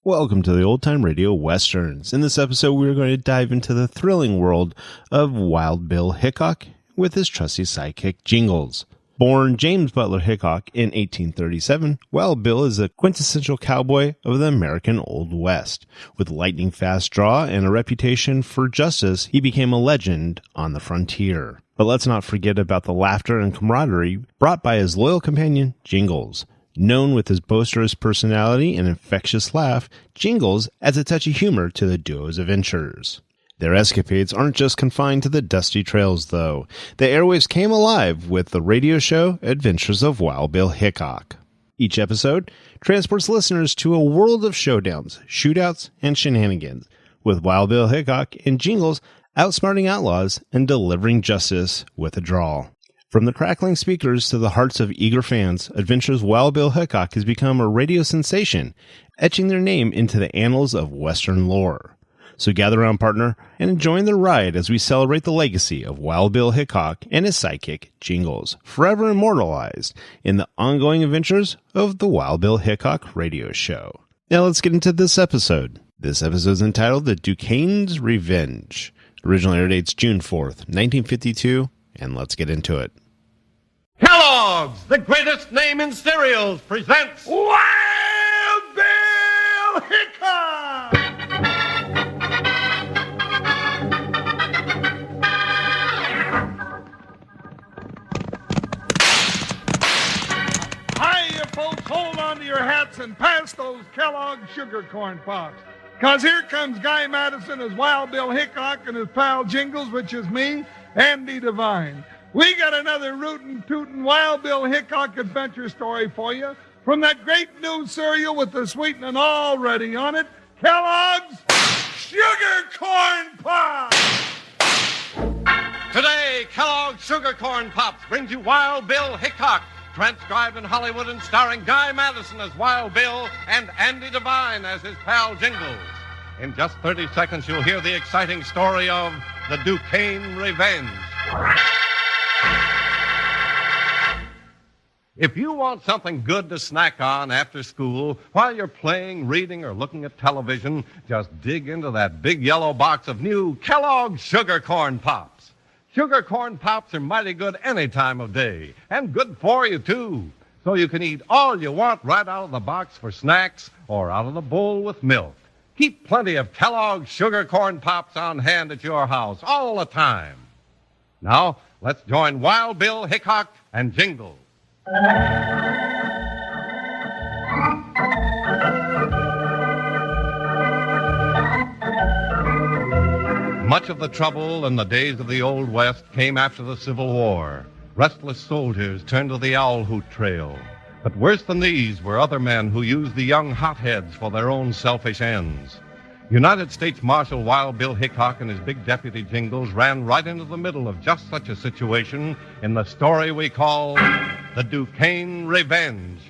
Welcome to the Old Time Radio Westerns. In this episode, we're going to dive into the thrilling world of Wild Bill Hickok with his trusty sidekick, Jingles. Born James Butler Hickok in 1837, Wild Bill is a quintessential cowboy of the American Old West. With lightning-fast draw and a reputation for justice, he became a legend on the frontier. But let's not forget about the laughter and camaraderie brought by his loyal companion, Jingles. Known with his boisterous personality and infectious laugh, Jingles adds a touch of humor to the duo's adventures. Their escapades aren't just confined to the dusty trails, though. The airwaves came alive with the radio show Adventures of Wild Bill Hickok. Each episode transports listeners to a world of showdowns, shootouts, and shenanigans, with Wild Bill Hickok and Jingles outsmarting outlaws and delivering justice with a drawl. From the crackling speakers to the hearts of eager fans, Adventures Wild Bill Hickok has become a radio sensation, etching their name into the annals of Western lore. So gather around, partner, and join the ride as we celebrate the legacy of Wild Bill Hickok and his sidekick, Jingles, forever immortalized in the ongoing adventures of the Wild Bill Hickok radio show. Now let's get into this episode. This episode is entitled The Duquesne's Revenge. Original air dates June 4th, 1952, and let's get into it. Kellogg's, the greatest name in cereals, presents Wild Bill Hickok! Hiya, folks, hold on to your hats and pass those Kellogg's sugar corn pops. Because here comes Guy Madison as Wild Bill Hickok and his pal Jingles, which is me, Andy Devine. We got another rootin' tootin' Wild Bill Hickok adventure story for you from that great new cereal with the sweetening already on it, Kellogg's Sugar Corn Pops! Today, Kellogg's Sugar Corn Pops brings you Wild Bill Hickok, transcribed in Hollywood and starring Guy Madison as Wild Bill and Andy Devine as his pal Jingles. In just 30 seconds, you'll hear the exciting story of the Duquesne Revenge. If you want something good to snack on after school, while you're playing, reading, or looking at television, just dig into that big yellow box of new Kellogg's Sugar Corn Pops. Sugar Corn Pops are mighty good any time of day, and good for you, too. So you can eat all you want right out of the box for snacks or out of the bowl with milk. Keep plenty of Kellogg's Sugar Corn Pops on hand at your house all the time. Now, let's join Wild Bill Hickok and Jingles. Much of the trouble in the days of the Old West came after the Civil War. Restless soldiers turned to the owl hoot trail. But worse than these were other men who used the young hotheads for their own selfish ends. United States Marshal Wild Bill Hickok and his big deputy Jingles ran right into the middle of just such a situation in the story we call The Duquesne Revenge.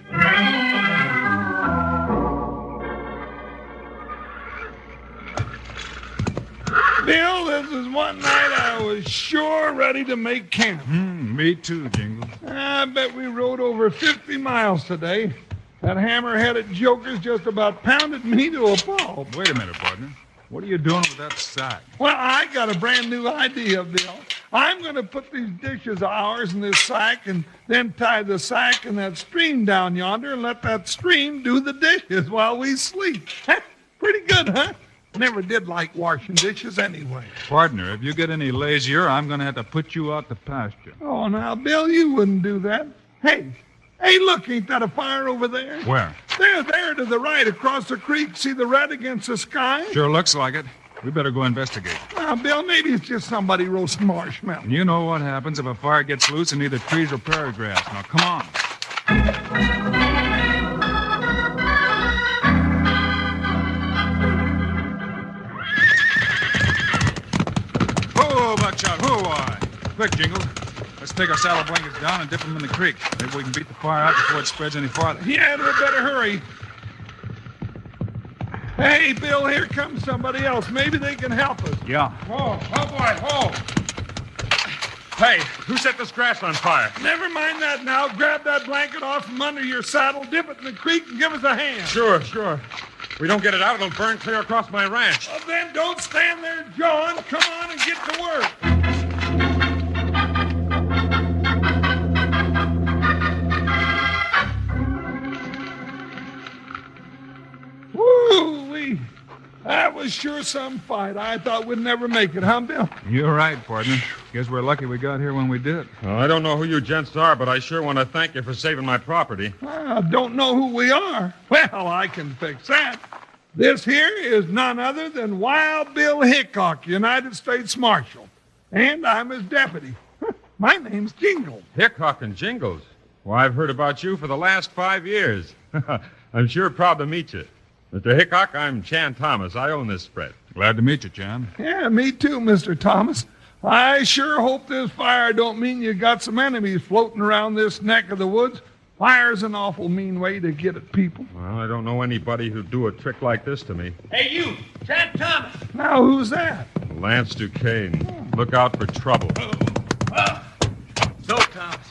Bill, this is one night I was sure ready to make camp. Me too, Jingles. I bet we rode over 50 miles today. That hammer-headed joker's just about pounded me to a pulp. Wait a minute, partner. What are you doing with that sack? Well, I got a brand new idea, Bill. I'm going to put these dishes of ours in this sack and then tie the sack in that stream down yonder and let that stream do the dishes while we sleep. Pretty good, huh? Never did like washing dishes anyway. Partner, if you get any lazier, I'm going to have to put you out to pasture. Oh, now, Bill, you wouldn't do that. Hey, look, ain't that a fire over there? Where? There to the right, across the creek. See the red against the sky? Sure looks like it. We better go investigate. Well, Bill, maybe it's just somebody roasting marshmallows. You know what happens if a fire gets loose in either trees or prairie grass. Now, come on. Whoa, buckshot, whoa-why. Quick, Jingles. Let's take our saddle blankets down and dip them in the creek. Maybe we can beat the fire out before it spreads any farther. Yeah, we better hurry. Hey, Bill, here comes somebody else. Maybe they can help us. Yeah. Whoa, boy, whoa. Hey, who set this grass on fire? Never mind that now. Grab that blanket off from under your saddle, dip it in the creek, and give us a hand. Sure. If we don't get it out, it'll burn clear across my ranch. Well, then don't stand there jawing. Come on and get to work. Woo-wee. That was sure some fight. I thought we'd never make it, huh, Bill? You're right, partner. Guess we're lucky we got here when we did. Well, I don't know who you gents are, but I sure want to thank you for saving my property. I don't know who we are. Well, I can fix that. This here is none other than Wild Bill Hickok, United States Marshal. And I'm his deputy. My name's Jingles. Hickok and Jingles. Well, I've heard about you for the last 5 years. I'm sure proud to meet you. Mr. Hickok, I'm Chan Thomas. I own this spread. Glad to meet you, Chan. Yeah, me too, Mr. Thomas. I sure hope this fire don't mean you got some enemies floating around this neck of the woods. Fire's an awful mean way to get at people. Well, I don't know anybody who'd do a trick like this to me. Hey, you, Chan Thomas. Now, who's that? Lance Duquesne. Look out for trouble. So, Thomas,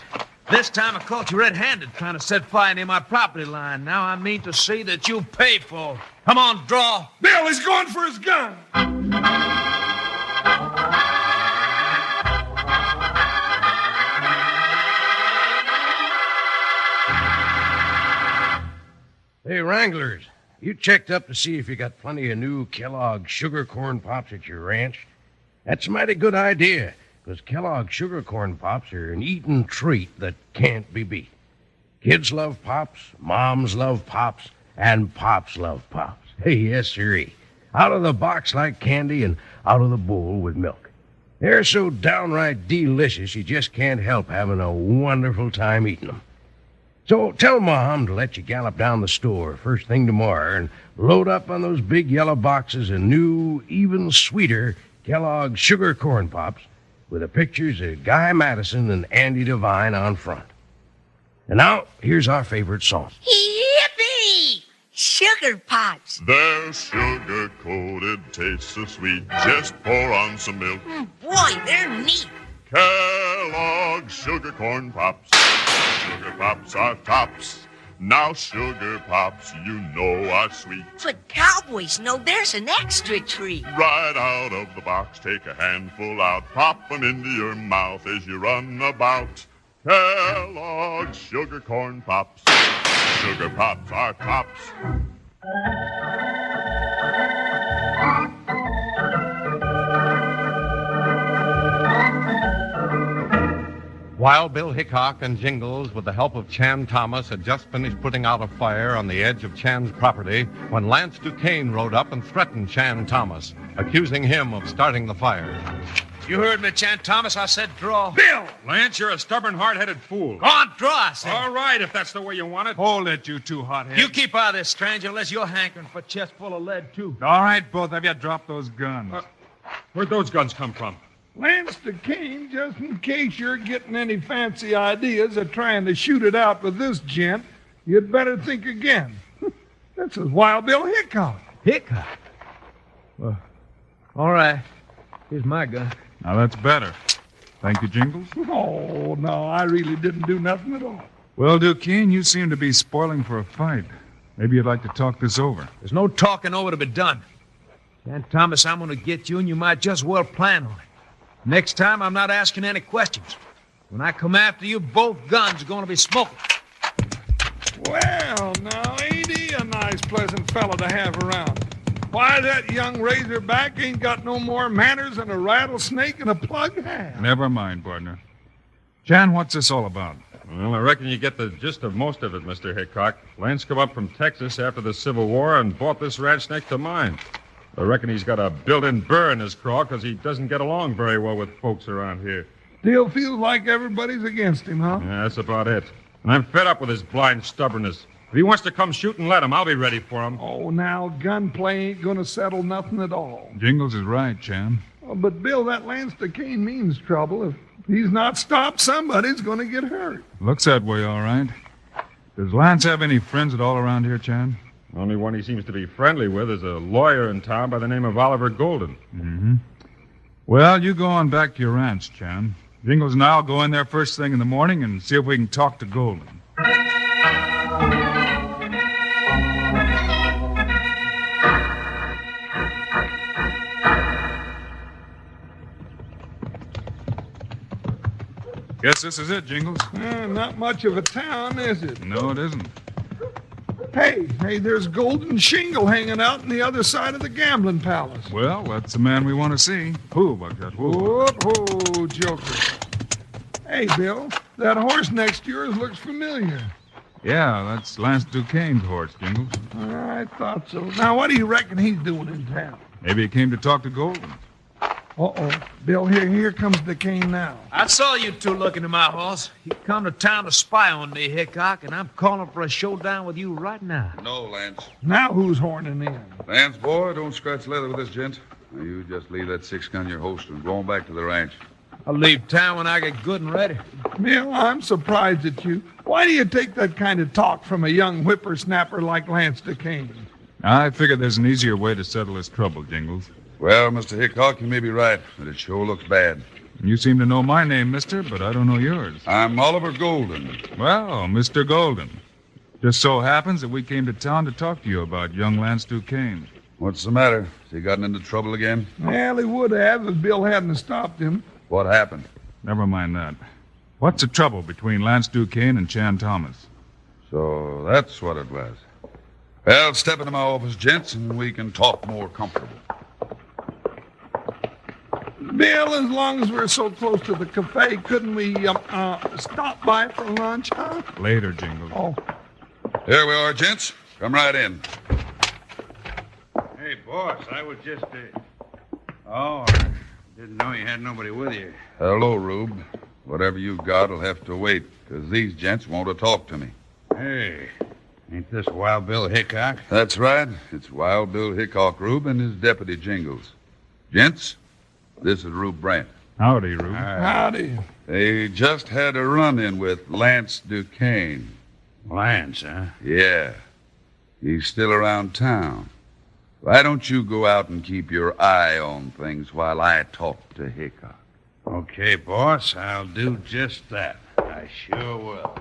this time I caught you red-handed trying to set fire near my property line. Now I mean to see that you pay for it. Come on, draw. Bill, he's going for his gun. Hey, Wranglers, you checked up to see if you got plenty of new Kellogg sugar corn pops at your ranch? That's a mighty good idea, because Kellogg sugar corn pops are an eating treat that can't be beat. Kids love pops, moms love pops, and pops love pops. Hey, yes, sirree. Out of the box like candy and out of the bowl with milk. They're so downright delicious you just can't help having a wonderful time eating them. So tell Mom to let you gallop down the store first thing tomorrow and load up on those big yellow boxes of new, even sweeter Kellogg sugar corn pops with the pictures of Guy Madison and Andy Devine on front. And now, here's our favorite song. Yippee! Sugar pops. They're sugar-coated, taste so sweet. Just pour on some milk. Boy, they're neat. Kellogg sugar corn pops. Sugar pops are tops. Now sugar pops, you know, are sweet. But cowboys know there's an extra treat. Right out of the box, take a handful out. Pop 'em into your mouth as you run about. Kellogg sugar corn pops. Sugar pops are tops. Wild Bill Hickok and Jingles, with the help of Chan Thomas, had just finished putting out a fire on the edge of Chan's property when Lance Duquesne rode up and threatened Chan Thomas, accusing him of starting the fire. You heard me, Chan Thomas. I said draw. Bill! Lance, you're a stubborn, hard-headed fool. Go on, draw, I said. All right, if that's the way you want it. Hold it, you two hotheads. You keep out of this, stranger, unless you're hankering for a chest full of lead, too. All right, both of you, drop those guns. Where'd those guns come from? Lance Duquesne, just in case you're getting any fancy ideas of trying to shoot it out with this gent, you'd better think again. This is Wild Bill Hickok. Hickok? Well, all right. Here's my gun. Now, that's better. Thank you, Jingles. Oh, no, I really didn't do nothing at all. Well, Duquesne, you seem to be spoiling for a fight. Maybe you'd like to talk this over. There's no talking over to be done. Chan Thomas, I'm going to get you, and you might just well plan on it. Next time, I'm not asking any questions. When I come after you, both guns are going to be smoking. Well, now, ain't he a nice, pleasant fellow to have around? Why, that young razorback ain't got no more manners than a rattlesnake and a plug have. Never mind, partner. Chan, what's this all about? Well, I reckon you get the gist of most of it, Mr. Hickok. Lance come up from Texas after the Civil War and bought this ranch next to mine. I reckon he's got a built-in burr in his craw because he doesn't get along very well with folks around here. Still feels like everybody's against him, huh? Yeah, that's about it. And I'm fed up with his blind stubbornness. If he wants to come shoot and let him, I'll be ready for him. Oh, now, gunplay ain't gonna settle nothing at all. Jingles is right, Chan. Oh, but, Bill, that Lance Duquesne means trouble. If he's not stopped, somebody's gonna get hurt. Looks that way, all right. Does Lance have any friends at all around here, Chan? Only one he seems to be friendly with is a lawyer in town by the name of Oliver Golden. Mm-hmm. Well, you go on back to your ranch, Chan. Jingles and I'll go in there first thing in the morning and see if we can talk to Golden. Guess this is it, Jingles. Not much of a town, is it? No, it isn't. Hey, there's Golden Shingle hanging out on the other side of the gambling palace. Well, that's the man we want to see. Who, Buckshot? Who? Whoa, Joker. Hey, Bill, that horse next to yours looks familiar. Yeah, that's Lance Duquesne's horse, Jingles. I thought so. Now, what do you reckon he's doing in town? Maybe he came to talk to Golden. Uh-oh. Bill, here comes Duquesne now. I saw you two looking at my horse. He come to town to spy on me, Hickok, and I'm calling for a showdown with you right now. No, Lance. Now who's horning in? Lance, boy, don't scratch leather with this gent. Now, you just leave that 6-gun your holster and go on back to the ranch. I'll leave town when I get good and ready. Bill, I'm surprised at you. Why do you take that kind of talk from a young whippersnapper like Lance Duquesne? I figured there's an easier way to settle this trouble, Jingles. Well, Mr. Hickok, you may be right, but it sure looks bad. You seem to know my name, mister, but I don't know yours. I'm Oliver Golden. Well, Mr. Golden. Just so happens that we came to town to talk to you about young Lance Duquesne. What's the matter? Has he gotten into trouble again? Well, he would have if Bill hadn't stopped him. What happened? Never mind that. What's the trouble between Lance Duquesne and Chan Thomas? So that's what it was. Well, step into my office, gents, and we can talk more comfortable. Bill, as long as we're so close to the cafe, couldn't we stop by for lunch, huh? Later, Jingles. Oh. Here we are, gents. Come right in. Hey, boss, I was just, didn't know you had nobody with you. Hello, Rube. Whatever you've got will have to wait, because these gents want to talk to me. Hey, ain't this Wild Bill Hickok? That's right. It's Wild Bill Hickok, Rube, and his deputy, Jingles. Gents, this is Rube Brant. Howdy, Rube. Howdy. They just had a run-in with Lance Duquesne. Lance, huh? Yeah. He's still around town. Why don't you go out and keep your eye on things while I talk to Hickok? Okay, boss, I'll do just that. I sure will.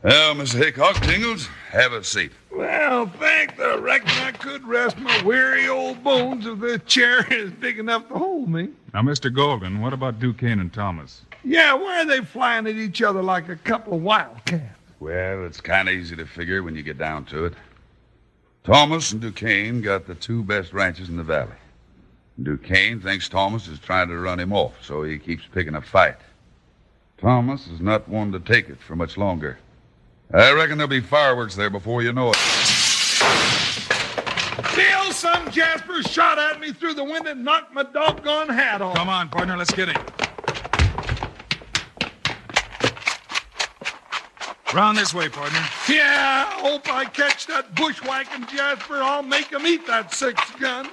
Well, Mr. Hickok, Jingles, have a seat. Well, thanks. I reckon I could rest my weary old bones if the chair is big enough to hold me. Now, Mr. Golden, what about Duquesne and Thomas? Yeah, why are they flying at each other like a couple of wildcats? Well, it's kind of easy to figure when you get down to it. Thomas and Duquesne got the two best ranches in the valley. Duquesne thinks Thomas is trying to run him off, so he keeps picking a fight. Thomas is not one to take it for much longer. I reckon there'll be fireworks there before you know it. Bill, some Jasper shot at me through the window and knocked my doggone hat off. Come on, partner, let's get him. Round this way, partner. Yeah, I hope I catch that bushwhacking Jasper. I'll make him eat that 6-gun.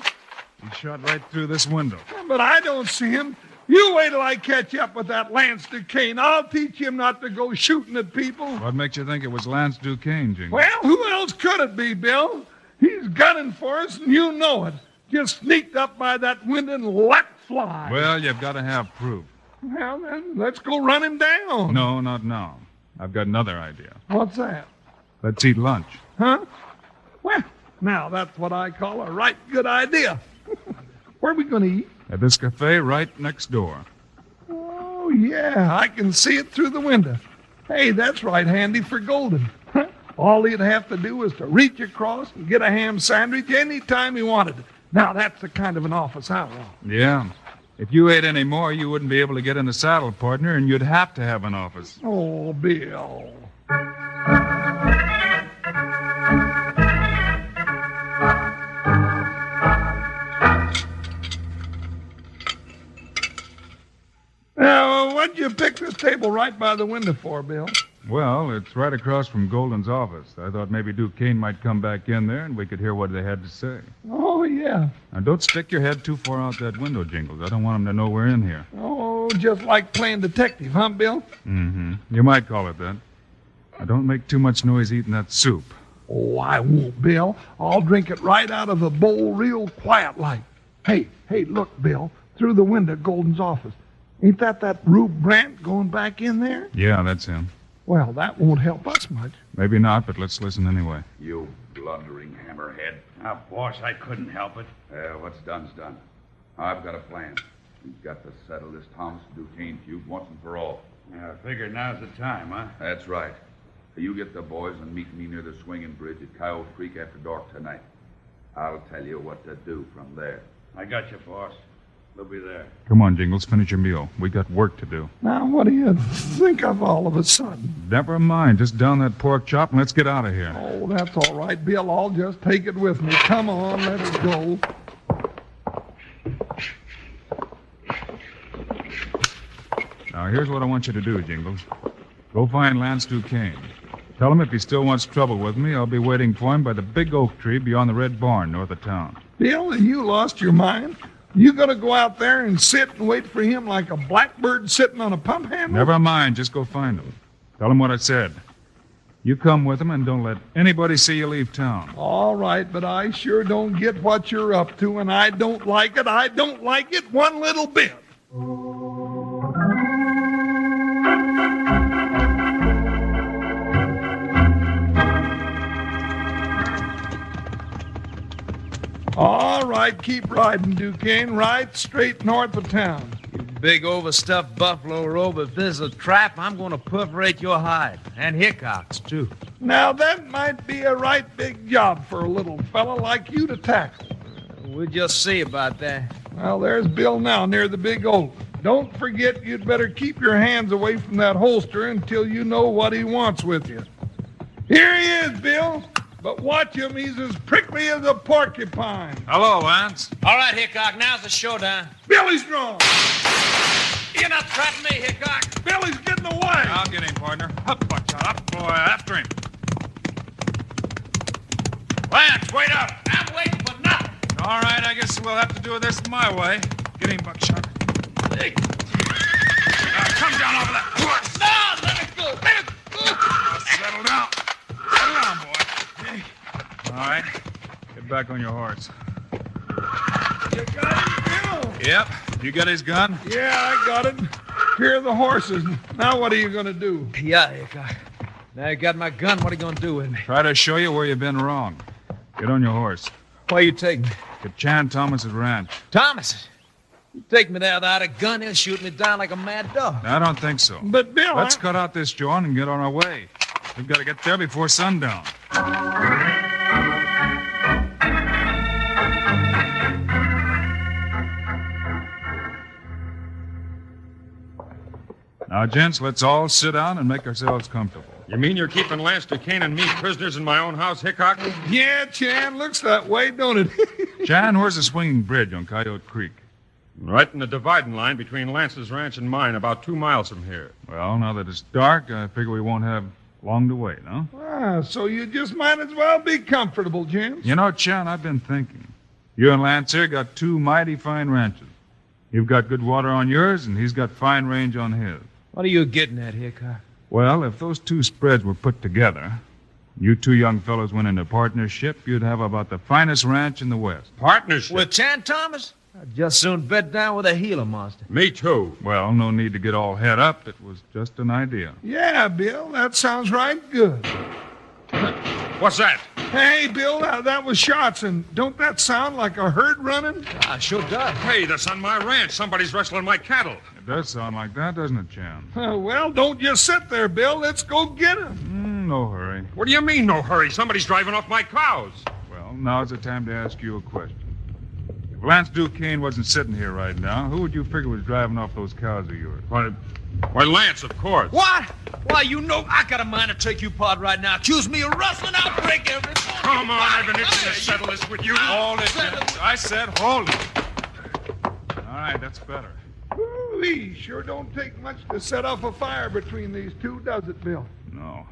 He shot right through this window. But I don't see him. You wait till I catch up with that Lance Duquesne. I'll teach him not to go shooting at people. What makes you think it was Lance Duquesne, Jingles? Well, who else could it be, Bill? He's gunning for us, and you know it. Just sneaked up by that window and let fly. Well, you've got to have proof. Well, then, let's go run him down. No, not now. I've got another idea. What's that? Let's eat lunch. Huh? Well, now that's what I call a right good idea. Where are we going to eat? At this cafe right next door. Oh, yeah, I can see it through the window. Hey, that's right handy for Golden. All he'd have to do is to reach across and get a ham sandwich any time he wanted it. Now, that's the kind of an office I want. Yeah. If you ate any more, you wouldn't be able to get in the saddle, partner, and you'd have to have an office. Oh, Bill. Now, what'd you pick this table right by the window for, Bill? Well, it's right across from Golden's office. I thought maybe Duquesne might come back in there and we could hear what they had to say. Oh, yeah. Now, don't stick your head too far out that window, Jingles. I don't want them to know we're in here. Oh, just like playing detective, huh, Bill? Mm-hmm. You might call it that. Now, don't make too much noise eating that soup. Oh, I won't, Bill. I'll drink it right out of the bowl real quiet like. Hey, look, Bill. Through the window, Golden's office. Ain't that Rube Brant going back in there? Yeah, that's him. Well, that won't help us much. Maybe not, but let's listen anyway. You blundering hammerhead. Now, boss, I couldn't help it. What's done's done. I've got a plan. We've got to settle this Thomas and Duquesne feud once and for all. Yeah, I figure now's the time, huh? That's right. You get the boys and meet me near the swinging bridge at Coyote Creek after dark tonight. I'll tell you what to do from there. I got you, boss. We'll be there. Come on, Jingles, finish your meal. We got work to do. Now, what do you think of all of a sudden? Never mind. Just down that pork chop and let's get out of here. Oh, that's all right, Bill. I'll just take it with me. Come on, let us go. Now, here's what I want you to do, Jingles. Go find Lance Duquesne. Tell him if he still wants trouble with me, I'll be waiting for him by the big oak tree beyond the red barn north of town. Bill, you lost your mind? You gonna go out there and sit and wait for him like a blackbird sitting on a pump handle? Never mind. Just go find him. Tell him what I said. You come with him and don't let anybody see you leave town. All right, but I sure don't get what you're up to, and I don't like it. I don't like it one little bit. All right, keep riding, Duquesne, right straight north of town. You big overstuffed buffalo robe, if this is a trap, I'm going to perforate your hide. And Hickok's, too. Now, that might be a right big job for a little fella like you to tackle. We'll just see about that. Well, there's Bill now near the big oak. Don't forget you'd better keep your hands away from that holster until you know what he wants with you. Here he is, Bill. But watch him, he's as prickly as a porcupine. Hello, Lance. All right, Hickok, now's the showdown. Billy's drawn. You're not trapping me, Hickok. Billy's getting away. I'll get him, partner. Up, buckshot. Up, boy. After him. Lance, wait up. I'm waiting for nothing. All right, I guess we'll have to do this my way. Get him, buckshot. Hey. Come down off of that horse. No, let it go. Let it go. Settle down. Settle down, boy. All right. Get back on your horse. You got him, Bill? Yep. You got his gun? Yeah, I got it. Here are the horses. Now what are you going to do? Yeah, Hickok. Now you got my gun. What are you going to do with me? Try to show you where you've been wrong. Get on your horse. Where you take me? To Chan Thomas's ranch. Thomas? You take me there without a gun, he'll shoot me down like a mad dog. I don't think so. But, Bill, Let's cut out this joint and get on our way. We've got to get there before sundown. Now, gents, let's all sit down and make ourselves comfortable. You mean you're keeping Lance Duquesne and me prisoners in my own house, Hickok? Yeah, Chan, looks that way, don't it? Chan, where's the swinging bridge on Coyote Creek? Right in the dividing line between Lance's ranch and mine, about 2 miles from here. Well, now that it's dark, I figure we won't have long to wait, no? So you just might as well be comfortable, gents. You know, Chan, I've been thinking. You and Lance here got 2 mighty fine ranches. You've got good water on yours, and he's got fine range on his. What are you getting at, Hickok? Well, if those 2 spreads were put together, you 2 young fellows went into partnership, you'd have about the finest ranch in the West. Partnership? With Chan Thomas? I'd just soon bed down with a Gila monster. Me too. Well, no need to get all head up. It was just an idea. Yeah, Bill, that sounds right good. What's that? Hey, Bill, that was shots, and don't that sound like a herd running? Sure does. Hey, that's on my ranch. Somebody's rustling my cattle. It does sound like that, doesn't it, Chan? Well, don't just sit there, Bill. Let's go get him. No hurry. What do you mean, no hurry? Somebody's driving off my cows. Well, now's the time to ask you a question. If Lance Duquesne wasn't sitting here right now, who would you figure was driving off those cows of yours? Why, Lance, of course. What? Why, you know I got a mind to take you apart right now. Accuse me of rustling, I'll break every bone. Come on, I've been itching to settle this with you. Hold it, gents. I said hold it. All right, that's better. Ooh-wee, sure don't take much to set off a fire between these 2, does it, Bill? No.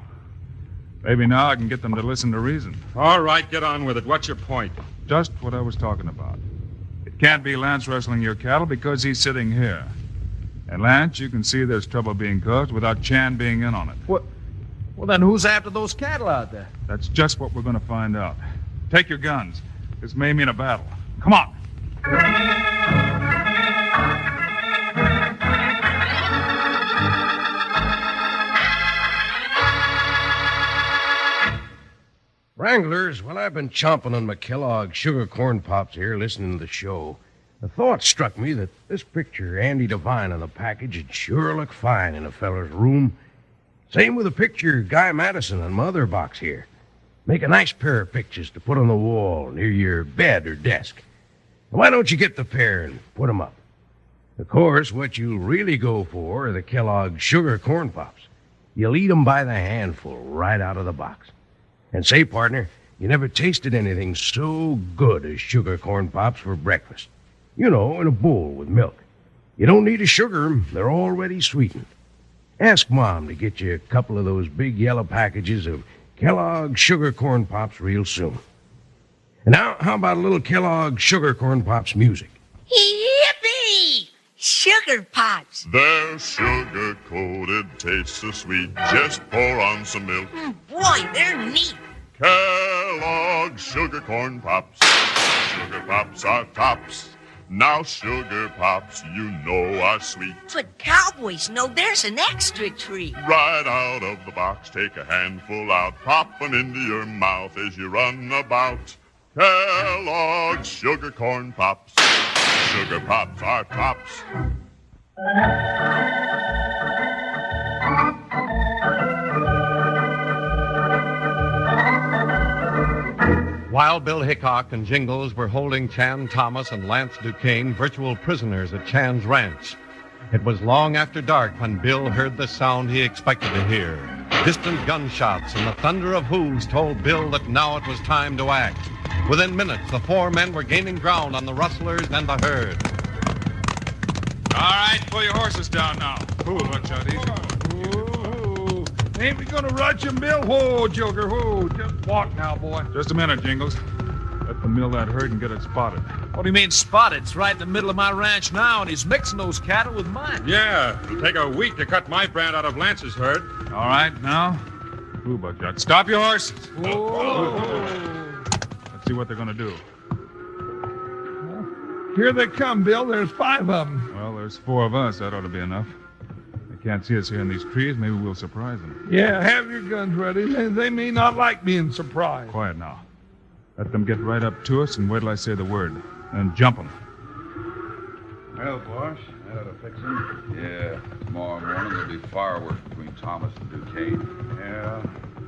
Maybe now I can get them to listen to reason. All right, get on with it. What's your point? Just what I was talking about. It can't be Lance rustling your cattle because he's sitting here. And Lance, you can see there's trouble being caused without Chan being in on it. What? Well, then who's after those cattle out there? That's just what we're going to find out. Take your guns. This may mean a battle. Come on. Wranglers, well, I've been chomping on my Kellogg sugar corn pops here listening to the show. The thought struck me that this picture Andy Devine on the package would sure look fine in a feller's room. Same with the picture Guy Madison on my other box here. Make a nice pair of pictures to put on the wall near your bed or desk. Why don't you get the pair and put them up? Of course, what you'll really go for are the Kellogg Sugar Corn Pops. You'll eat 'em by the handful right out of the box. And say, partner, you never tasted anything so good as sugar corn pops for breakfast. You know, in a bowl with milk. You don't need to sugar 'em. They're already sweetened. Ask Mom to get you a couple of those big yellow packages of Kellogg Sugar Corn Pops real soon. And now, how about a little Kellogg Sugar Corn Pops music? Yippee! Sugar Pops. They're sugar-coated, taste so sweet. Just pour on some milk. Boy, they're neat. Kellogg Sugar Corn Pops. Sugar Pops are tops. Now Sugar Pops, you know, are sweet. But cowboys know there's an extra treat. Right out of the box, take a handful out. Pop 'em into your mouth as you run about. Kellogg Sugar Corn Pops. Sugar Pops are tops. Wild Bill Hickok and Jingles were holding Chan Thomas and Lance Duquesne virtual prisoners at Chan's ranch. It was long after dark when Bill heard the sound he expected to hear. Distant gunshots and the thunder of hooves told Bill that now it was time to act. Within minutes, the four men were gaining ground on the rustlers and the herd. All right, pull your horses down now. Ooh, watch out, easy. Whoa. Ain't we gonna rush him, Bill? Whoa, Joker, whoa. Just walk now, boy. Just a minute, Jingles. Let them mill that herd and get it spotted. What do you mean spotted? It's right in the middle of my ranch now, and he's mixing those cattle with mine. Yeah, it'll take a week to cut my brand out of Lance's herd. All right, now. Ooh, Buckshot. Stop your horses. Whoa. Let's see what they're going to do. Here they come, Bill. There's 5 of them. Well, there's 4 of us. That ought to be enough. They can't see us here in these trees. Maybe we'll surprise them. Yeah, have your guns ready. They may not like being surprised. Quiet now. Let them get right up to us and wait till I say the word. And jump them. Well, boss, that ought to fix him. Yeah, tomorrow morning there'll be fireworks between Thomas and Duquesne. Yeah,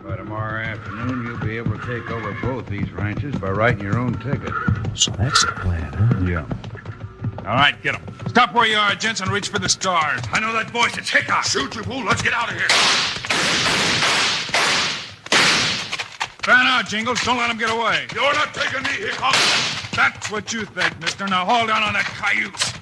by tomorrow afternoon you'll be able to take over both these ranches by writing your own ticket. So that's the plan, huh? Yeah. All right, get them. Stop where you are, gents, and reach for the stars. I know that voice. It's Hickok. Shoot, you fool. Let's get out of here. Fan out, Jingles. Don't let them get away. You're not taking me, Hickok. That's what you think, mister. Now haul down on that cayuse.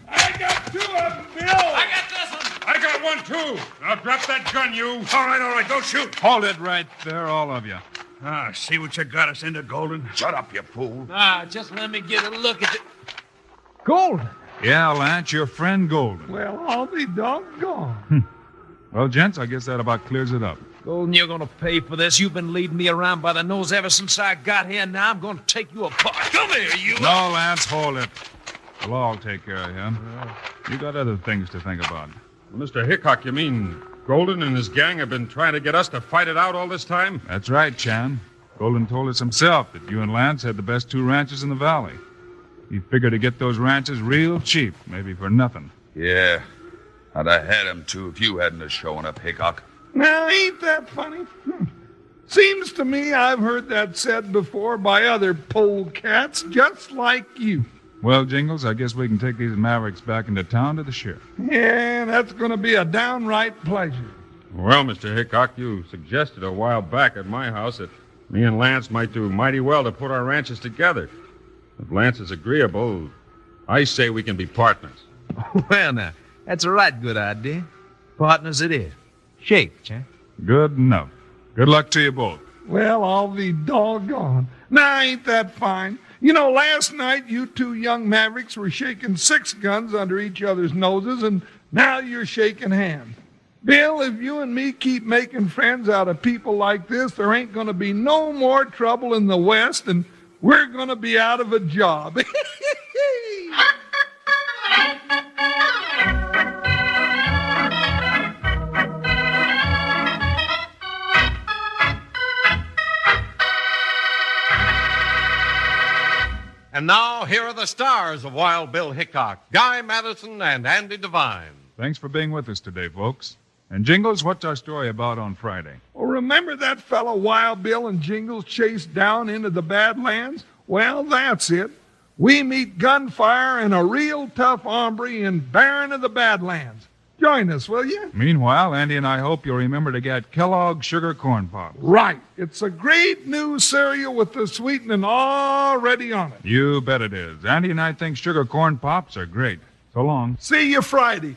I got 2 of them, Bill. I got this one. I got one, too. Now drop that gun, you. All right, don't shoot. Hold it right there, all of you. Ah, see what you got us into, Golden? Shut up, you fool. Just let me get a look at it. Golden. Yeah, Lance, your friend Golden. Well, I'll be doggone. Well, gents, I guess that about clears it up. Golden, you're going to pay for this. You've been leading me around by the nose ever since I got here. Now I'm going to take you apart. Come here, you. No, Lance, hold it. We'll all take care of him. You got other things to think about. Mr. Hickok, you mean Golden and his gang have been trying to get us to fight it out all this time? That's right, Chan. Golden told us himself that you and Lance had the best 2 ranches in the valley. He figured to get those ranches real cheap, maybe for nothing. Yeah, I'd have had him, too, if you hadn't have shown up, Hickok. Now, ain't that funny? Seems to me I've heard that said before by other polecats just like you. Well, Jingles, I guess we can take these Mavericks back into town to the sheriff. Yeah, that's going to be a downright pleasure. Well, Mr. Hickok, you suggested a while back at my house that me and Lance might do mighty well to put our ranches together. If Lance is agreeable, I say we can be partners. Well, now, that's a right good idea. Partners it is. Shake, Chan. Good enough. Good luck to you both. Well, I'll be doggone. Now, ain't that fine? You know, last night you 2 young mavericks were shaking 6 guns under each other's noses, and now you're shaking hands. Bill, if you and me keep making friends out of people like this, there ain't going to be no more trouble in the West, and we're going to be out of a job. And now, here are the stars of Wild Bill Hickok, Guy Madison and Andy Devine. Thanks for being with us today, folks. And Jingles, what's our story about on Friday? Well, remember that fellow Wild Bill and Jingles chased down into the Badlands? Well, that's it. We meet gunfire and a real tough hombre in Baron of the Badlands. Join us, will you? Meanwhile, Andy and I hope you'll remember to get Kellogg's Sugar Corn Pops. Right. It's a great new cereal with the sweetening already on it. You bet it is. Andy and I think Sugar Corn Pops are great. So long. See you Friday.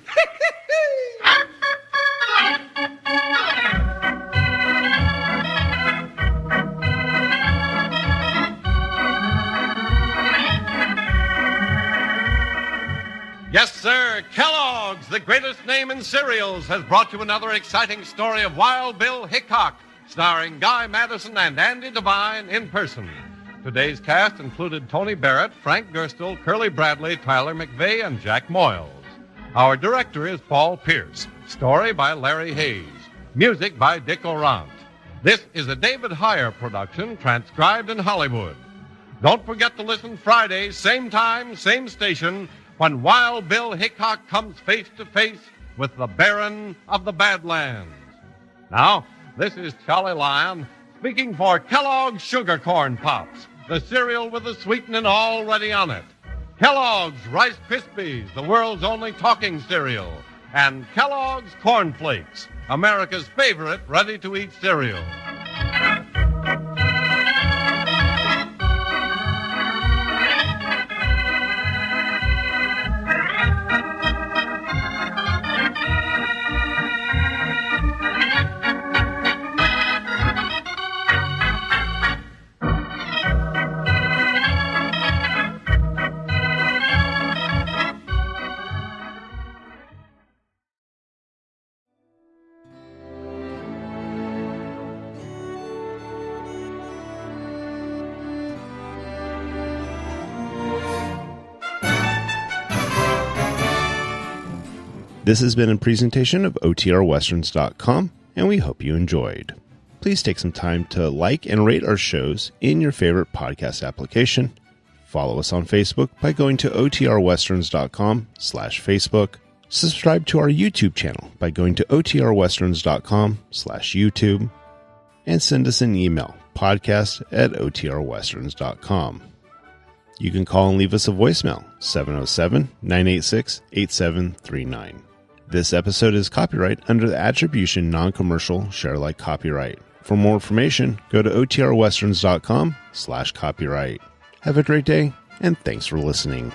Yes, sir, Kellogg's, the greatest name in cereals, has brought you another exciting story of Wild Bill Hickok, starring Guy Madison and Andy Devine in person. Today's cast included Tony Barrett, Frank Gerstle, Curly Bradley, Tyler McVeigh, and Jack Moyles. Our director is Paul Pierce. Story by Larry Hayes. Music by Dick Orant. This is a David Heyer production transcribed in Hollywood. Don't forget to listen Friday, same time, same station, when Wild Bill Hickok comes face to face with the Baron of the Badlands. Now, this is Charlie Lyon speaking for Kellogg's Sugar Corn Pops, the cereal with the sweetening already on it. Kellogg's Rice Krispies, the world's only talking cereal. And Kellogg's Corn Flakes, America's favorite ready-to-eat cereal. This has been a presentation of OTRWesterns.com, and we hope you enjoyed. Please take some time to like and rate our shows in your favorite podcast application. Follow us on Facebook by going to OTRWesterns.com/Facebook. Subscribe to our YouTube channel by going to OTRWesterns.com/YouTube. And send us an email, podcast@OTRWesterns.com. You can call and leave us a voicemail, 707-986-8739. This episode is copyright under the Attribution Non-Commercial Share-alike copyright. For more information, go to OTRWesterns.com/copyright. Have a great day, and thanks for listening.